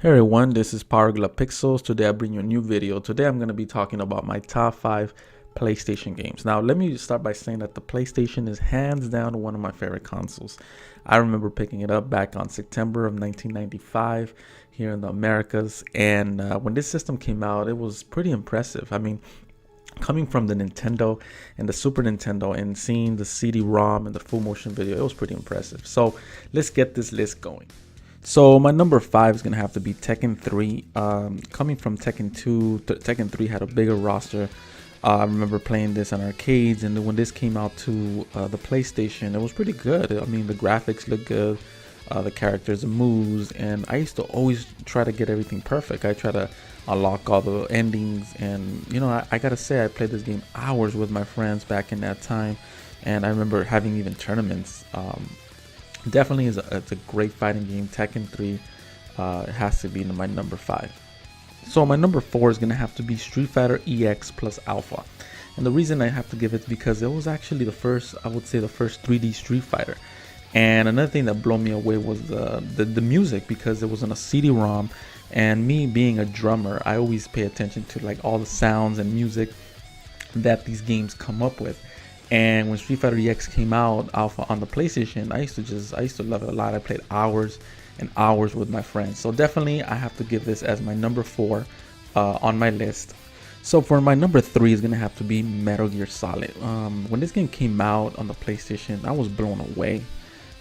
Hey everyone, this is Powerglove Pixels. Today I bring you a new video. Today I'm going to be talking about my top 5 PlayStation games. Now let me start by saying that the PlayStation is hands down one of my favorite consoles. I remember picking it up back on September of 1995 here in the Americas, and when this system came out it was pretty impressive. I mean, coming from the Nintendo and the Super Nintendo and seeing the CD-ROM and the full motion video, it was pretty impressive. So let's get this list going. So my number 5 is gonna have to be Tekken 3. Coming from Tekken 2, Tekken 3 had a bigger roster. I remember playing this on arcades, and then when this came out to the PlayStation, it was pretty good. I mean, the graphics look good, the characters, the moves, and I used to always try to get everything perfect. I try to unlock all the endings, and I gotta say, I played this game hours with my friends back in that time, and I remember having even tournaments. Definitely it's a great fighting game. Tekken 3 it has to be my number 5. So my number 4 is gonna have to be Street Fighter EX plus Alpha, and the reason I have to give it is because it was actually the first, I would say, the first 3D Street Fighter. And another thing that blew me away was the music, because it was on a CD-ROM, and me being a drummer, I always pay attention to like all the sounds and music that these games come up with. And when Street Fighter EX came out Alpha on the PlayStation, I used to love it a lot. I played hours and hours with my friends. So definitely I have to give this as my number 4 on my list. So for my number 3 is gonna have to be Metal Gear Solid. When this game came out on the PlayStation, I was blown away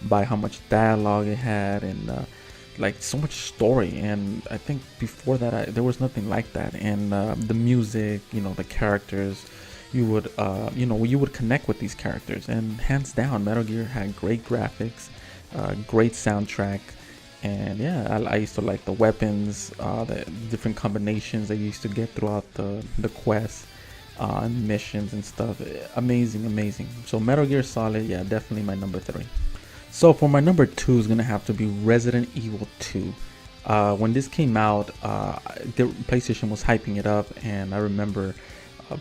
by how much dialogue it had, and like so much story. And I think before that there was nothing like that. And the music, the characters, you would connect with these characters. And hands down, Metal Gear had great graphics, great soundtrack, and yeah, I used to like the weapons, the different combinations that you used to get throughout the quests and missions and stuff. Amazing. So Metal Gear Solid, yeah, definitely my number 3. So for my number 2 is gonna have to be Resident Evil 2. When this came out, the PlayStation was hyping it up, and I remember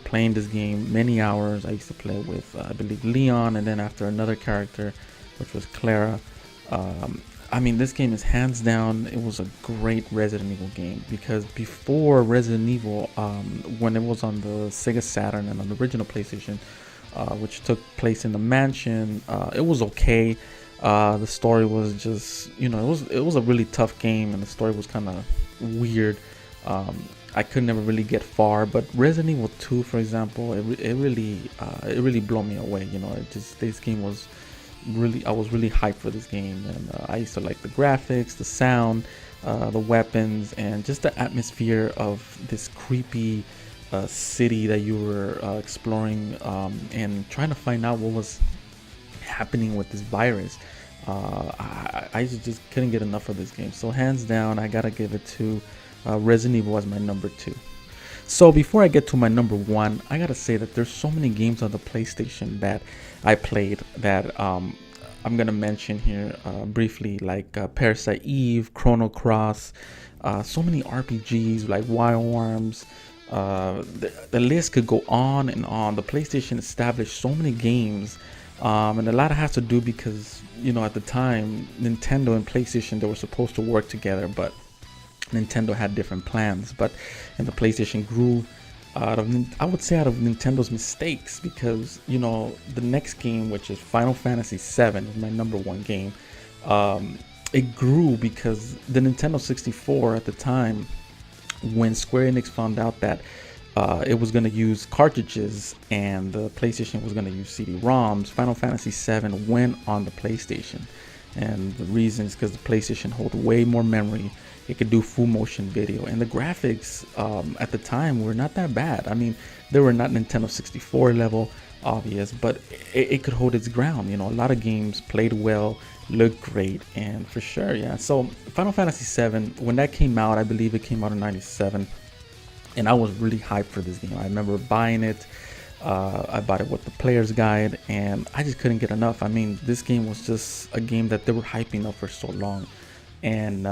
playing this game many hours. I used to play with, I believe, Leon, and then after another character, which was Clara. I mean, this game is hands down, it was a great Resident Evil game, because before Resident Evil, when it was on the Sega Saturn and on the original PlayStation, which took place in the mansion, it was okay. The story was just, it was a really tough game, and the story was kind of weird. I could never really get far, but Resident Evil 2, for example, it really blew me away. This game was really, I was really hyped for this game, and I used to like the graphics, the sound, the weapons, and just the atmosphere of this creepy city that you were exploring, and trying to find out what was happening with this virus. I just couldn't get enough of this game. So hands down, I gotta give it to Resident Evil as my number 2. So before I get to my number 1, I gotta say that there's so many games on the PlayStation that I played that I'm gonna mention here briefly, like Parasite Eve, Chrono Cross, so many RPGs like Wild Arms. The list could go on and on. The PlayStation established so many games, and a lot has to do because at the time Nintendo and PlayStation, they were supposed to work together, but Nintendo had different plans. And the PlayStation grew out of Nintendo's mistakes, because the next game, which is Final Fantasy VII, is my number 1 game. It grew because the Nintendo 64 at the time, when Square Enix found out that it was going to use cartridges and the PlayStation was going to use CD-ROMs, Final Fantasy VII went on the PlayStation. And the reason is because the PlayStation hold way more memory. It could do full motion video, and the graphics at the time were not that bad. I mean, they were not Nintendo 64 level, obvious, but it could hold its ground. A lot of games played well, looked great, and for sure, yeah. So Final Fantasy VII, when that came out, I believe it came out in '97, and I was really hyped for this game. I remember buying it. I bought it with the player's guide, and I just couldn't get enough. I mean, this game was just a game that they were hyping up for so long. And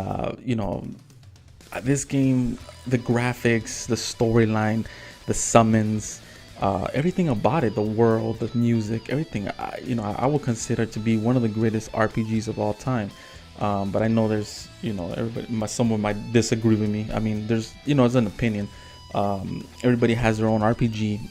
this game, the graphics, the storyline, the summons, everything about it, the world, the music, everything, I would consider to be one of the greatest RPGs of all time. But I know there's, someone might disagree with me. I mean, there's, it's an opinion. Everybody has their own RPG,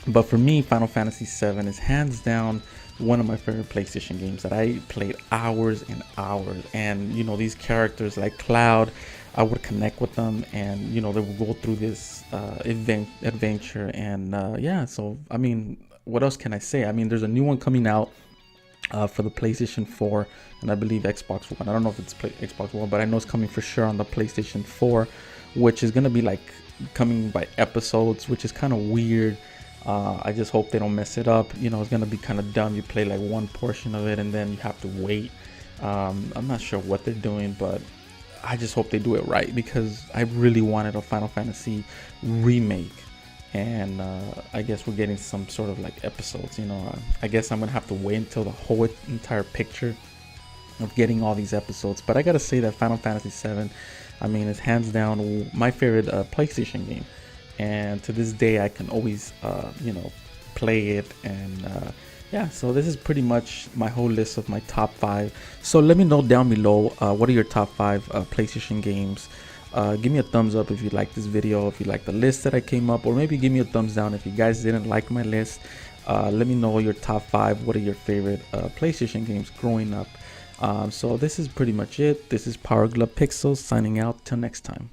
but for me, Final Fantasy VII is hands down one of my favorite PlayStation games that I played hours and hours. And these characters like Cloud, I would connect with them, and they would go through this adventure. And yeah, so I mean, what else can I say? I mean, there's a new one coming out for the PlayStation 4 and I believe Xbox One. I don't know if it's Xbox One, but I know it's coming for sure on the PlayStation 4, which is gonna be like coming by episodes, which is kind of weird. I just hope they don't mess it up. It's gonna be kind of dumb. You play like one portion of it and then you have to wait. I'm not sure what they're doing, but I just hope they do it right, because I really wanted a Final Fantasy remake. And I guess we're getting some sort of like episodes. I guess I'm gonna have to wait until the whole entire picture of getting all these episodes. But I gotta say that Final Fantasy VII, I mean, is hands down my favorite PlayStation game, and to this day I can always play it. And yeah, so this is pretty much my whole list of my top 5. So let me know down below, what are your top 5 PlayStation games. Give me a thumbs up if you like this video, if you like the list that I came up, or maybe give me a thumbs down if you guys didn't like my list. Let me know your top 5. What are your favorite PlayStation games growing up? So this is pretty much it. This is Power Glove Pixels signing out. Till next time.